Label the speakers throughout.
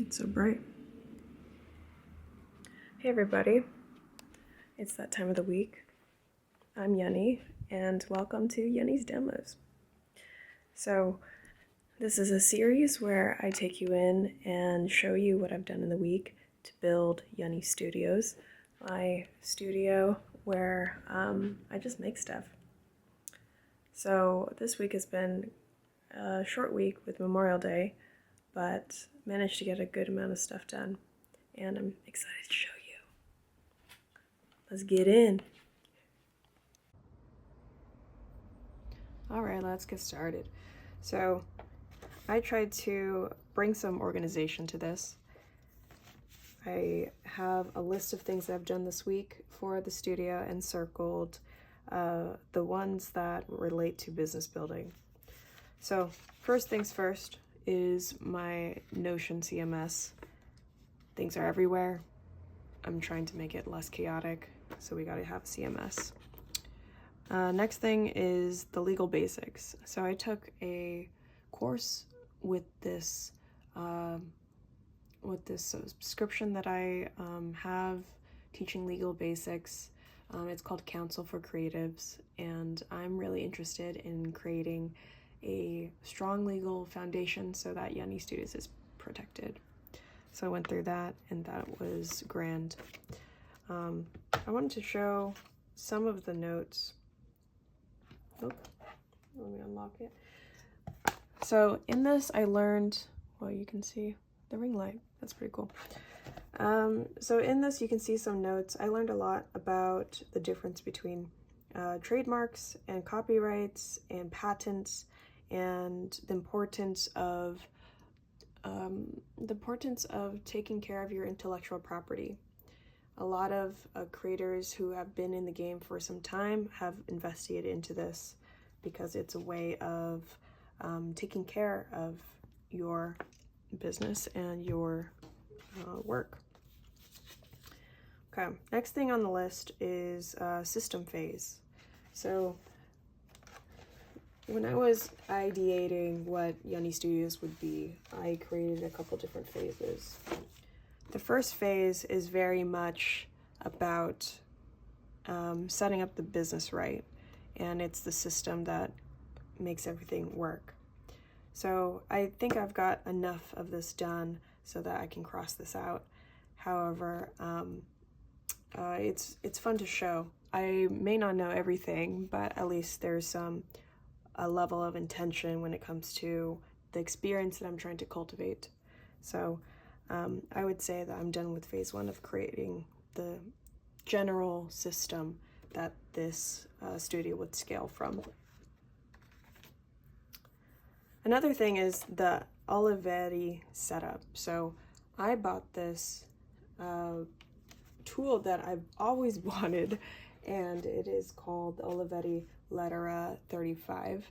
Speaker 1: It's so bright. Hey everybody, it's that time of the week. I'm Yunny, and welcome to Yunny's Demos. So, this is a series where I take you in and show you what I've done in the week to build YUNNY Studios, my studio where I just make stuff. So, this week has been a short week with Memorial Day, but managed to get a good amount of stuff done, and I'm excited to show you. Let's get in. All right, let's get started. So I tried to bring some organization to this. I have a list of things that I've done this week for the studio and circled the ones that relate to business building. So first things first is my Notion CMS. Things are everywhere. I'm trying to make it less chaotic, so we gotta have a CMS. Next thing is the legal basics. So I took a course with this subscription that I have teaching legal basics. It's called Counsel for Creatives, and I'm really interested in creating a strong legal foundation so that YUNNY Studios is protected. So I went through that, and that was grand. I wanted to show some of the notes. Oh, let me unlock it. So in this I learned, well, you can see the ring light. That's pretty cool. So in this you can see some notes. I learned a lot about the difference between trademarks and copyrights and patents, and the importance of taking care of your intellectual property. A lot of creators who have been in the game for some time have invested into this because it's a way of taking care of your business and your work. Okay, next thing on the list is system phase. So when I was ideating what YUNNY Studios would be, I created a couple different phases. The first phase is very much about setting up the business right, and it's the system that makes everything work. So I think I've got enough of this done so that I can cross this out. However, it's fun to show. I may not know everything, but at least there's a level of intention when it comes to the experience that I'm trying to cultivate. So I would say that I'm done with phase one of creating the general system that this studio would scale from. Another thing is the Olivetti setup. So I bought this tool that I've always wanted, and it is called the Olivetti Lettera 35.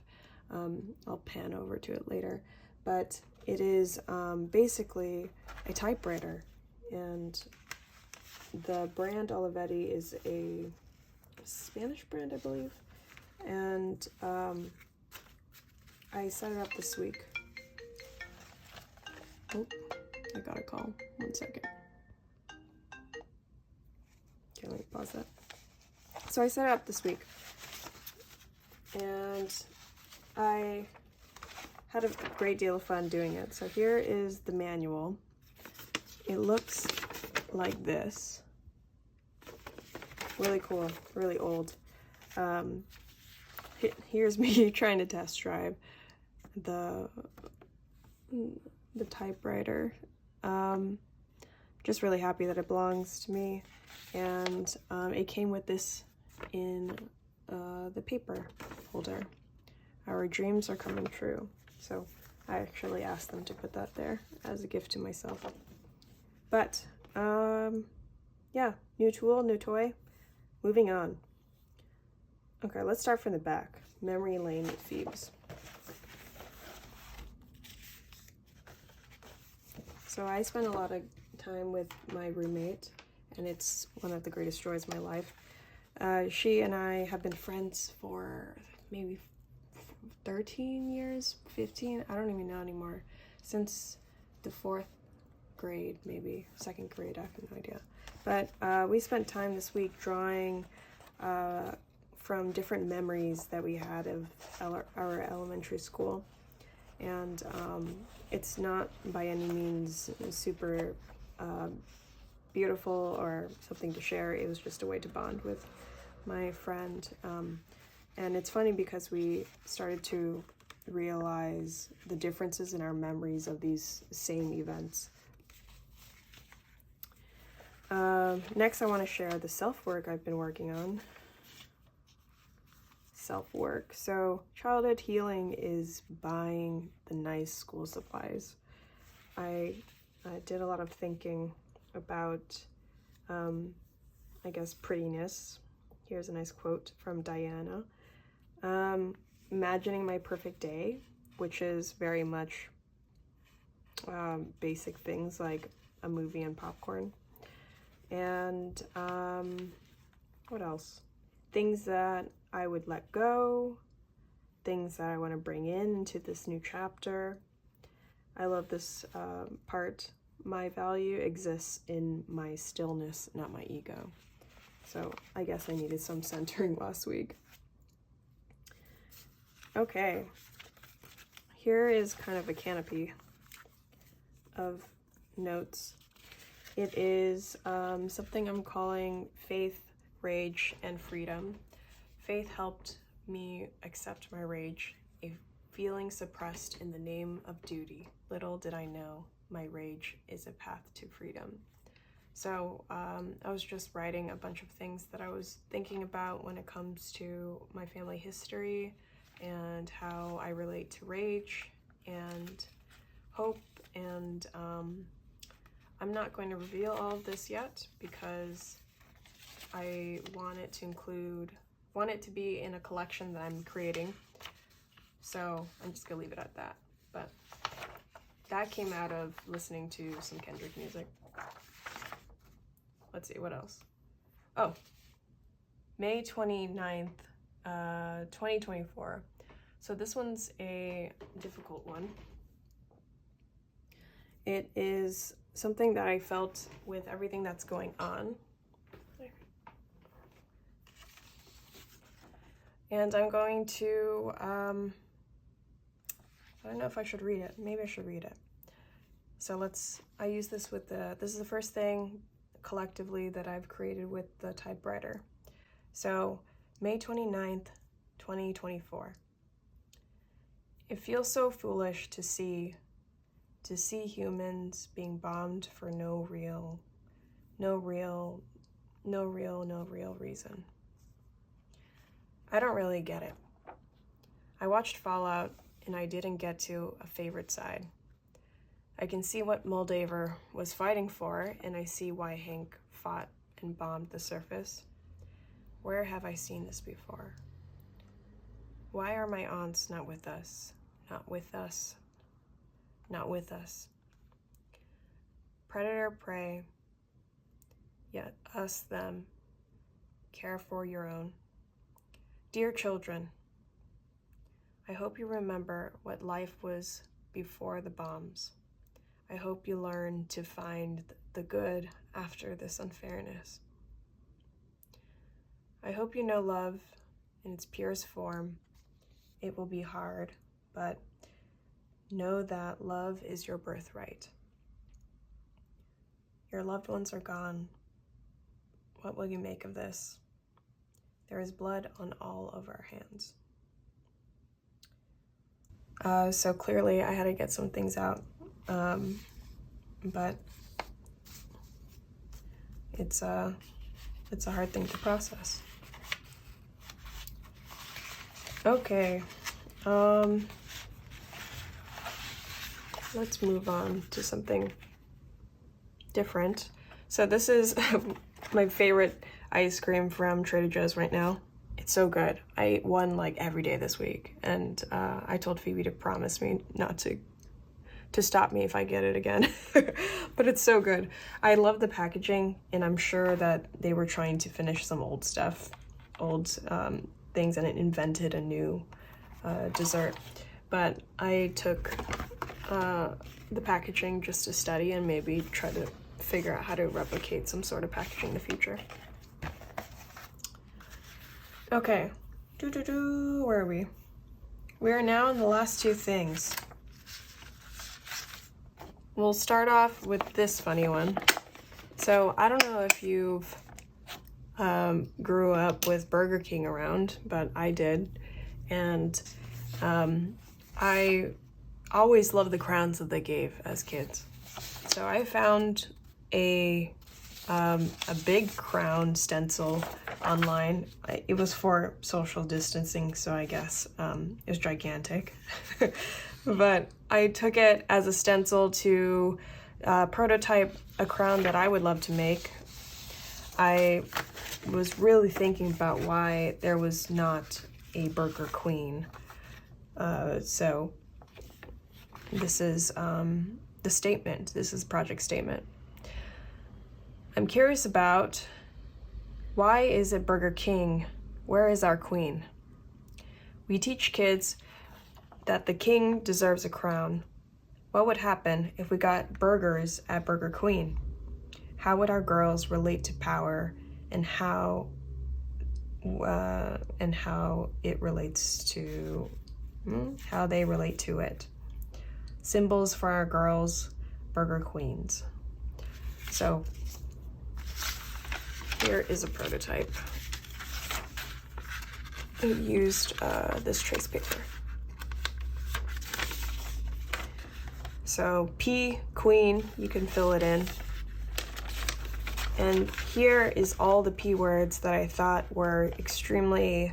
Speaker 1: I'll pan over to it later, but it is basically a typewriter, and the brand Olivetti is a Spanish brand, I believe, and I set it up this week. Oh, I got a call. 1 second. Okay, let me pause that. So I set it up this week, and I had a great deal of fun doing it. So here is the manual. It looks like this. Really cool, really old. Here's me trying to test drive the typewriter. Just really happy that it belongs to me, and it came with this in the paper holder. Our dreams are coming true. So I actually asked them to put that there as a gift to myself. But yeah, new tool, new toy. Moving on. Okay, let's start from the back. Memory lane with Phoebes. So I spent a lot of time with my roommate, and it's one of the greatest joys of my life. She and I have been friends for maybe 13 years, 15, I don't even know anymore, since the 4th grade, maybe 2nd grade, I have no idea. But we spent time this week drawing from different memories that we had of our elementary school. And it's not by any means super beautiful or something to share. It was just a way to bond with my friend. And it's funny because we started to realize the differences in our memories of these same events. Next, I want to share the self-work I've been working on. Self-work. So childhood healing is buying the nice school supplies. I did a lot of thinking about, I guess, prettiness. Here's a nice quote from Diana. Imagining my perfect day, which is very much basic things like a movie and popcorn. And what else? Things that I would let go, things that I want to bring into this new chapter. I love this part. My value exists in my stillness, not my ego. So I guess I needed some centering last week. Okay, here is kind of a canopy of notes. It is something I'm calling Faith, Rage, and Freedom. Faith helped me accept my rage, a feeling suppressed in the name of duty. Little did I know, my rage is a path to freedom. So I was just writing a bunch of things that I was thinking about when it comes to my family history and how I relate to rage and hope. And I'm not going to reveal all of this yet because I want it to be in a collection that I'm creating. So I'm just gonna leave it at that. But that came out of listening to some Kendrick music. Let's see, what else? Oh, May 29th, 2024. So this one's a difficult one. It is something that I felt with everything that's going on. And I'm going to, I don't know if I should read it. Maybe I should read it. So I use this this is the first thing collectively that I've created with the typewriter. So May 29th, 2024. It feels so foolish to see humans being bombed for no real reason. I don't really get it. I watched Fallout and I didn't get to a favorite side. I can see what Moldaver was fighting for, and I see why Hank fought and bombed the surface. Where have I seen this before? Why are my aunts not with us? Not with us. Not with us. Predator, prey, yet us, them. Care for your own. Dear children, I hope you remember what life was before the bombs. I hope you learn to find the good after this unfairness. I hope you know love in its purest form. It will be hard, but know that love is your birthright. Your loved ones are gone. What will you make of this? There is blood on all of our hands. So clearly I had to get some things out, but it's a hard thing to process. Okay, let's move on to something different. So this is my favorite ice cream from Trader Joe's right now. It's so good. I ate one like every day this week, and I told Phoebe to promise me not to stop me if I get it again. But it's so good. I love the packaging, and I'm sure that they were trying to finish some old stuff, things, and it invented a new dessert. But I took the packaging just to study and maybe try to figure out how to replicate some sort of packaging in the future. Okay, where are we? We are now in the last two things. We'll start off with this funny one. So I don't know if you've grew up with Burger King around, but I did. And I always loved the crowns that they gave as kids. So I found a big crown stencil online. It was for social distancing, so I guess it was gigantic. But I took it as a stencil to prototype a crown that I would love to make. I was really thinking about why there was not a Burger Queen. So this is the statement. This is project statement. I'm curious about why is it Burger King? Where is our queen? We teach kids that the king deserves a crown. What would happen if we got burgers at Burger Queen? How would our girls relate to power and how it relates to how they relate to it? Symbols for our girls, Burger Queens. So here is a prototype. I used this trace paper. So P, queen, you can fill it in. And here is all the P words that I thought were extremely,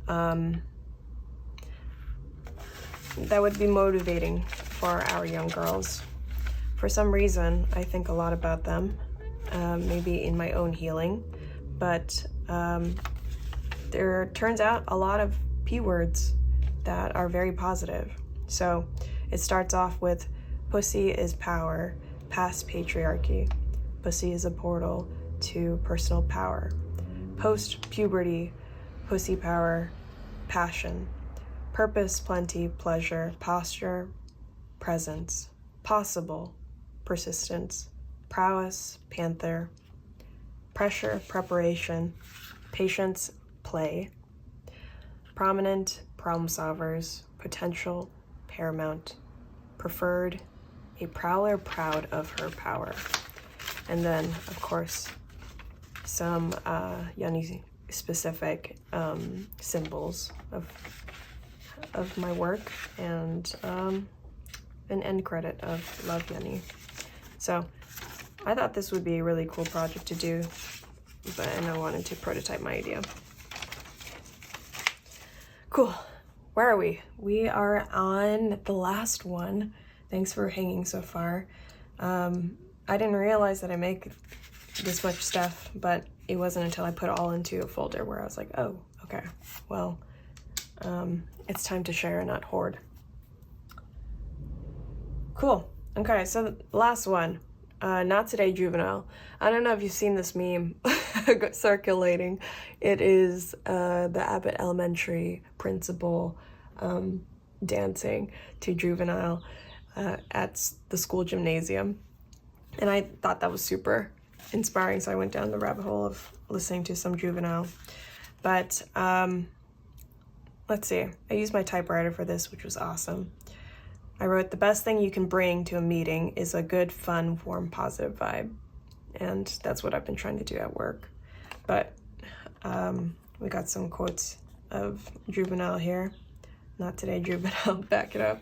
Speaker 1: that would be motivating for our young girls. For some reason, I think a lot about them, maybe in my own healing, but there turns out a lot of P words that are very positive. So it starts off with pussy is power, past patriarchy. Pussy is a portal to personal power. Post-puberty, pussy power, passion. Purpose, plenty, pleasure, posture, presence. Possible, persistence. Prowess, panther. Pressure, preparation. Patience, play. Prominent, problem solvers. Potential, paramount. Preferred, a prowler proud of her power. And then, of course, some YUNNY specific symbols of my work and an end credit of Love YUNNY. So I thought this would be a really cool project to do, and I wanted to prototype my idea. Cool. Where are we? We are on the last one. Thanks for hanging so far. I didn't realize that I make this much stuff, but it wasn't until I put it all into a folder where I was like, oh, okay, well, it's time to share and not hoard. Cool. Okay, so the last one, Not Today Juvenile. I don't know if you've seen this meme circulating. It is the Abbott Elementary principal dancing to Juvenile at the school gymnasium. And I thought that was super inspiring, so I went down the rabbit hole of listening to some Juvenile. But let's see, I used my typewriter for this, which was awesome. I wrote, the best thing you can bring to a meeting is a good, fun, warm, positive vibe. And that's what I've been trying to do at work. But we got some quotes of Juvenile here. Not today, Juvenile. Back it up.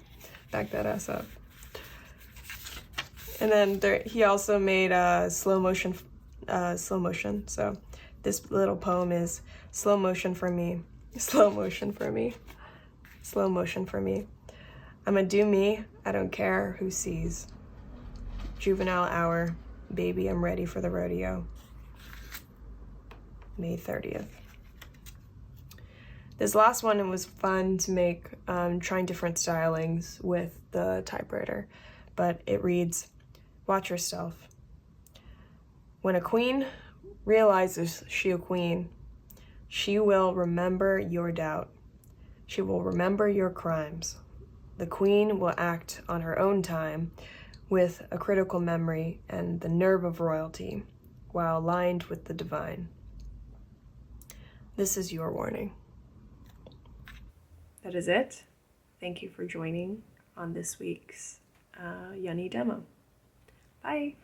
Speaker 1: Back that ass up. And then he also made slow motion. So this little poem is slow motion for me, slow motion for me, slow motion for me. I'ma do me, I don't care who sees. Juvenile hour, baby, I'm ready for the rodeo. May 30th. This last one, it was fun to make, trying different stylings with the typewriter, but it reads, watch yourself. When a queen realizes she a queen, she will remember your doubt. She will remember your crimes. The queen will act on her own time with a critical memory and the nerve of royalty, while aligned with the divine. This is your warning. That is it. Thank you for joining on this week's YUNNY demo. Bye.